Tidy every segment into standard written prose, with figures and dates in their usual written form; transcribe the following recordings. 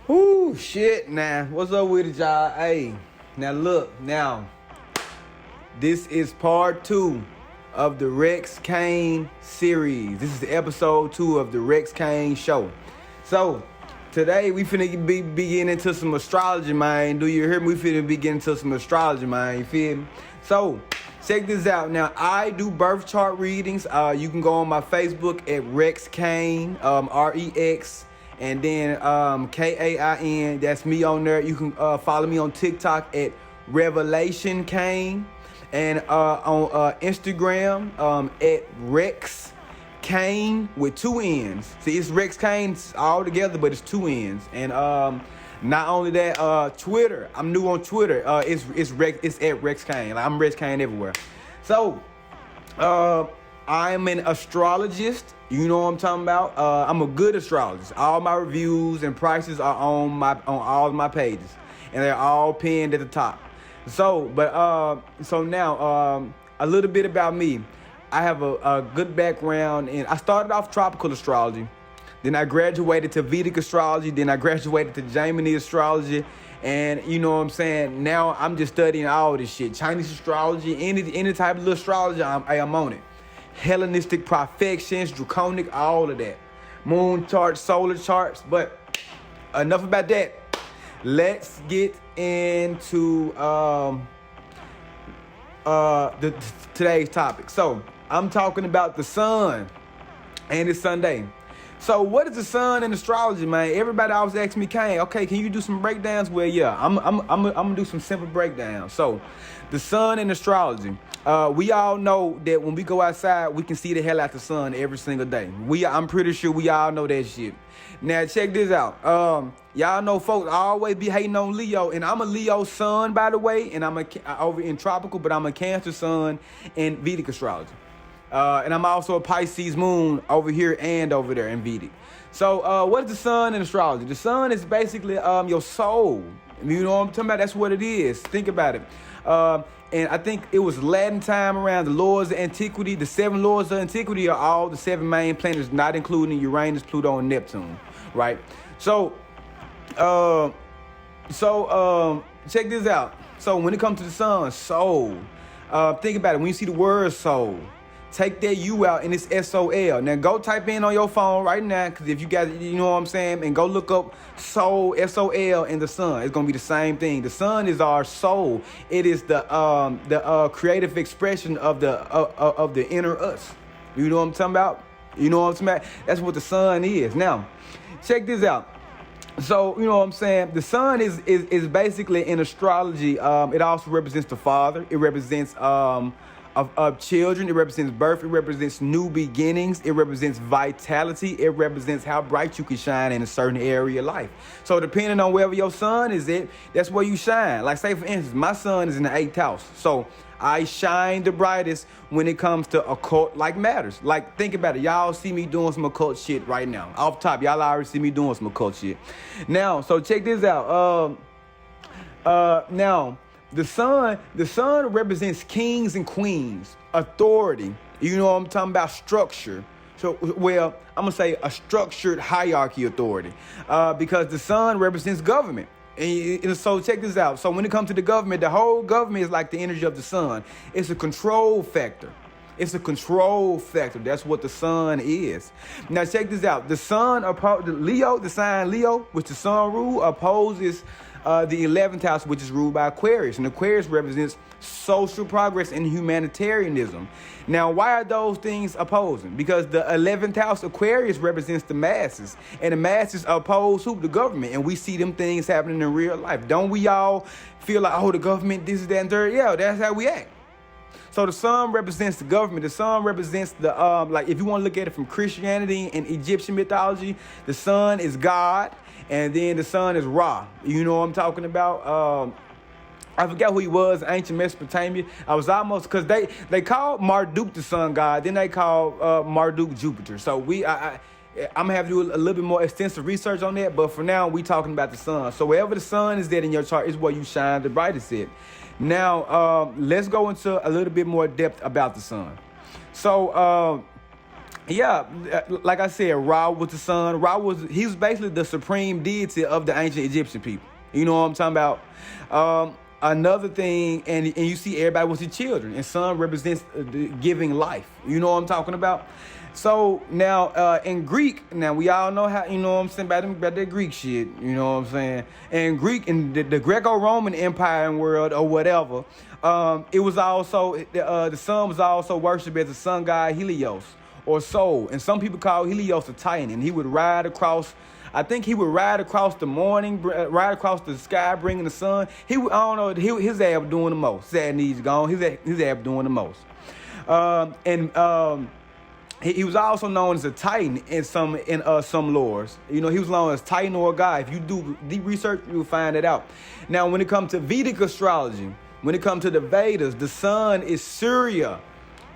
Ooh, shit, nah. What's up with it, y'all? Hey, now look, this is part 2 of the Kain series. This is episode 2 of the Kain show. So, today we finna be getting into some astrology, man. Do you hear me? We finna be getting into some astrology, man. You feel me? So, check this out. Now, I do birth chart readings. You can go on my Facebook at rexkainn, R-E-X. And then Kain, that's me on there. You can follow me on TikTok at Revelation Kain. And on Instagram at rexkainn with 2 N's. See, it's rexkainn all together, but it's 2 N's. And not only that, Twitter. I'm new on Twitter. It's at rexkainn. Like, I'm rexkainn everywhere. So, I'm an astrologist. You know what I'm talking about? I'm a good astrologist. All my reviews and prices are on all of my pages, and they're all pinned at the top. So now a little bit about me. I have a good background, and I started off tropical astrology. Then I graduated to Vedic astrology. Then I graduated to Gemini astrology. And you know what I'm saying? Now I'm just studying all this shit. Chinese astrology, any type of astrology, I'm on it. Hellenistic profections, draconic, all of that. Moon charts, solar charts. But enough about that. Let's get into today's topic. So I'm talking about the sun and it's Sunday. So what is the sun in astrology, man? Everybody always asks me, Kain, okay, can you do some breakdowns? Well, yeah, I'm gonna do some simple breakdowns. So the sun in astrology. We all know that when we go outside, we can see the hell out the sun every single day. I'm pretty sure we all know that shit. Now check this out. Y'all know folks always be hating on Leo, and I'm a Leo sun, by the way, and I'm over in tropical, but I'm a Cancer sun in Vedic astrology. And I'm also a Pisces moon over here and over there in Vedic. So what is the sun in astrology? The sun is basically your soul. You know what I'm talking about? That's what it is. Think about it. And I think it was Latin time around the lords of antiquity. The 7 lords of antiquity are all the 7 main planets, not including Uranus, Pluto, and Neptune, right? So check this out. So when it comes to the sun, soul, think about it. When you see the word soul, take that U out and it's S-O-L. Now go type in on your phone right now, because if you got, you know what I'm saying, and go look up soul, S-O-L, and the sun. It's gonna be the same thing. The sun is our soul. It is the creative expression of the inner us. You know what I'm talking about? You know what I'm talking about? That's what the sun is. Now, check this out. So, you know what I'm saying? The sun is basically in astrology. It also represents the father. It represents of children. It represents birth. It represents new beginnings. It represents vitality. It represents how bright you can shine in a certain area of life. So depending on wherever your sun is at, that's where you shine. Like, say for instance, my sun is in the 8th house. So I shine the brightest when it comes to occult like matters. Like, think about it. Y'all see me doing some occult shit right now. Off top, y'all already see me doing some occult shit. Now, so check this out. Now, the sun represents kings and queens, authority. You know what I'm talking about? Structure. So, well, I'm gonna say a structured hierarchy authority, because the sun represents government. And so check this out. So when it comes to the government, the whole government is like the energy of the sun. It's a control factor. It's a control factor. That's what the sun is. Now check this out. The sun, the sign Leo, which the sun rule, opposes the 11th house, which is ruled by Aquarius. And Aquarius represents social progress and humanitarianism. Now, why are those things opposing? Because the 11th house, Aquarius, represents the masses. And the masses oppose who? The government. And we see them things happening in real life. Don't we all feel like, oh, the government, this, that, and third? Yeah, that's how we act. So the sun represents the government. The sun represents the, like, if you want to look at it from Christianity and Egyptian mythology, the sun is God, and then the sun is Ra. You know what I'm talking about? I forgot who he was, ancient Mesopotamia. I was almost, because they called Marduk the sun god, then they called Marduk Jupiter. So I'm gonna have to do a little bit more extensive research on that, but for now, we talking about the sun. So wherever the sun is there in your chart is where you shine the brightest at. Now, let's go into a little bit more depth about the sun. So Yeah, like I said, Ra was the sun. He was basically the supreme deity of the ancient Egyptian people. You know what I'm talking about? Another thing, and you see everybody was the children, and sun represents giving life. You know what I'm talking about? So now in Greek, now we all know how, you know what I'm saying, about that Greek shit, you know what I'm saying? And Greek, in the Greco-Roman Empire and world or whatever, it was also, the sun was also worshipped as the sun god Helios or Sol. And some people call Helios a Titan, and he would ride across, I think he would ride across the morning, ride across the sky, bringing the sun. I don't know, his ass doing the most. Sad needs gone, his ass doing the most. He was also known as a Titan in some lores. You know, he was known as Titan or a god. If you do deep research, you'll find it out. Now, when it comes to Vedic astrology, when it comes to the Vedas, the sun is Surya.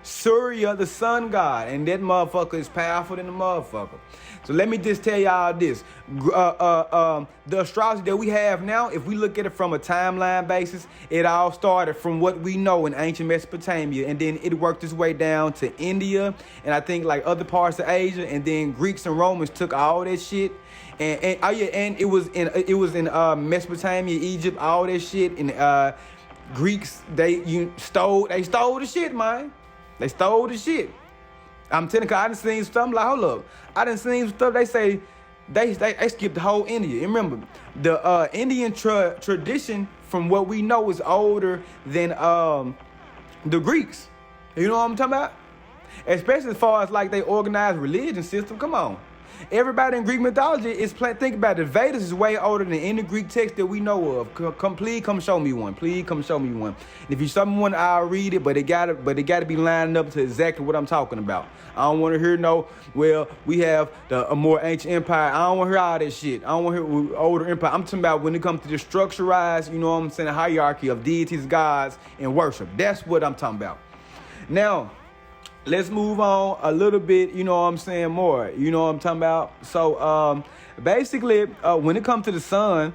Surya, the sun god, and that motherfucker is powerful than the motherfucker. So let me just tell y'all this. The astrology that we have now, if we look at it from a timeline basis, it all started from what we know in ancient Mesopotamia, and then it worked its way down to India, and I think like other parts of Asia, and then Greeks and Romans took all that shit, and it was in Mesopotamia, Egypt, all that shit, and Greeks, they stole the shit, man. They stole the shit. I'm telling you, I done seen stuff, I'm like, hold up. I done seen stuff, they say, they skipped the whole India. And remember, the Indian tradition, from what we know, is older than the Greeks. You know what I'm talking about? Especially as far as like they organized religion system, come on. Everybody in Greek mythology is think about it. The Vedas is way older than any Greek text that we know of. Please come show me one. Please come show me one. And if you show me one, I'll read it. But it gotta be lining up to exactly what I'm talking about. I don't want to hear well, we have a more ancient empire. I don't want to hear all that shit. I don't want to hear older empire. I'm talking about when it comes to the structurized, you know what I'm saying, hierarchy of deities, gods, and worship. That's what I'm talking about. Now, let's move on a little bit, you know what I'm saying, more. You know what I'm talking about? So basically, when it comes to the sun,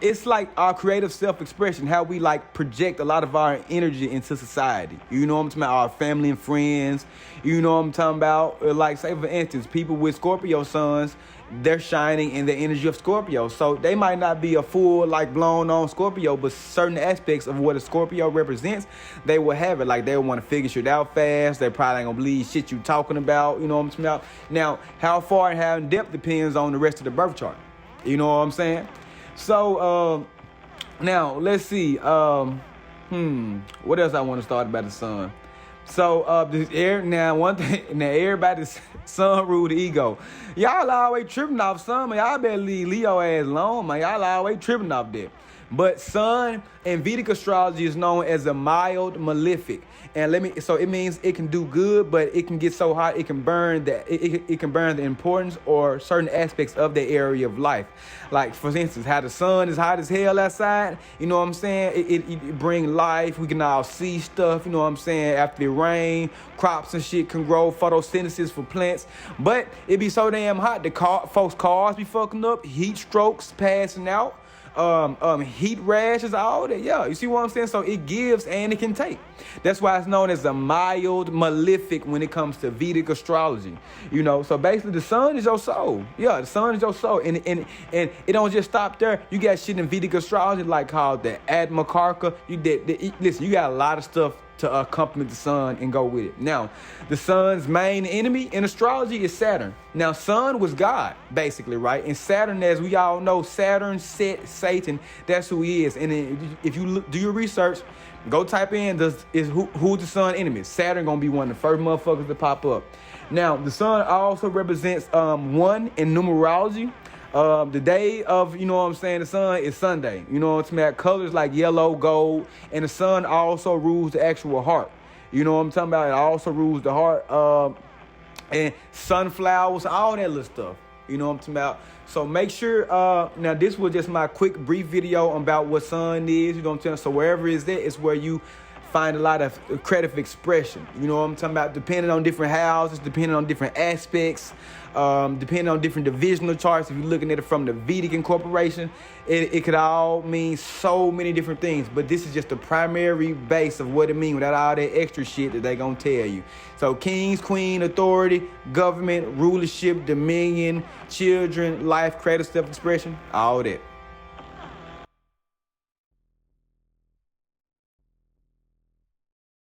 it's like our creative self-expression, how we like project a lot of our energy into society. You know what I'm talking about? Our family and friends. You know what I'm talking about? Like, say for instance, people with Scorpio suns, they're shining in the energy of Scorpio. So they might not be a full, like, blown on Scorpio, but certain aspects of what a Scorpio represents, they will have it. Like, they will want to figure shit out fast. They probably ain't gonna believe shit you talking about. You know what I'm talking about? Now, how far and how in depth depends on the rest of the birth chart. You know what I'm saying? So, now, let's see. What else I want to start about the sun? So, one thing, now everybody's sun rule the ego. Y'all always tripping off sun, man. Y'all better leave Leo ass alone, man. Y'all always tripping off that. But sun in Vedic astrology is known as a mild malefic. And so it means it can do good, but it can get so hot it can burn it can burn the importance or certain aspects of the area of life. Like, for instance, how the sun is hot as hell outside, you know what I'm saying? It bring life. We can all see stuff, you know what I'm saying? After the rain, crops and shit can grow, photosynthesis for plants. But it be so damn hot, folks' cars be fucking up, heat strokes, passing out. Heat rashes, all that. Yeah, you see what I'm saying? So it gives and it can take. That's why it's known as a mild malefic when it comes to Vedic astrology. You know, so basically the sun is your soul. Yeah, the sun is your soul. And it don't just stop there. You got shit in Vedic astrology like called the Atmakarka. Listen, you got a lot of stuff to accompany the sun and go with it. Now, the sun's main enemy in astrology is Saturn. Now, sun was God, basically, right? And Saturn, as we all know, Saturn, Satan, that's who he is. And if you do your research, go type in who's the sun enemy. Saturn gonna be one of the first motherfuckers to pop up. Now, the sun also represents one in numerology. The day of, you know what I'm saying, the sun is Sunday. You know what I'm saying? Colors like yellow, gold, and the sun also rules the actual heart. You know what I'm talking about? It also rules the heart. And sunflowers, all that little stuff. You know what I'm talking about? So make sure, now this was just my quick brief video about what sun is. You know what I'm saying? So wherever it's at, it's where you find a lot of creative expression. You know what I'm talking about? Depending on different houses, depending on different aspects, depending on different divisional charts. If you're looking at it from the Vedic incorporation, it could all mean so many different things. But this is just the primary base of what it means without all that extra shit that they gonna tell you. So kings, queen, authority, government, rulership, dominion, children, life, creative self-expression, all that.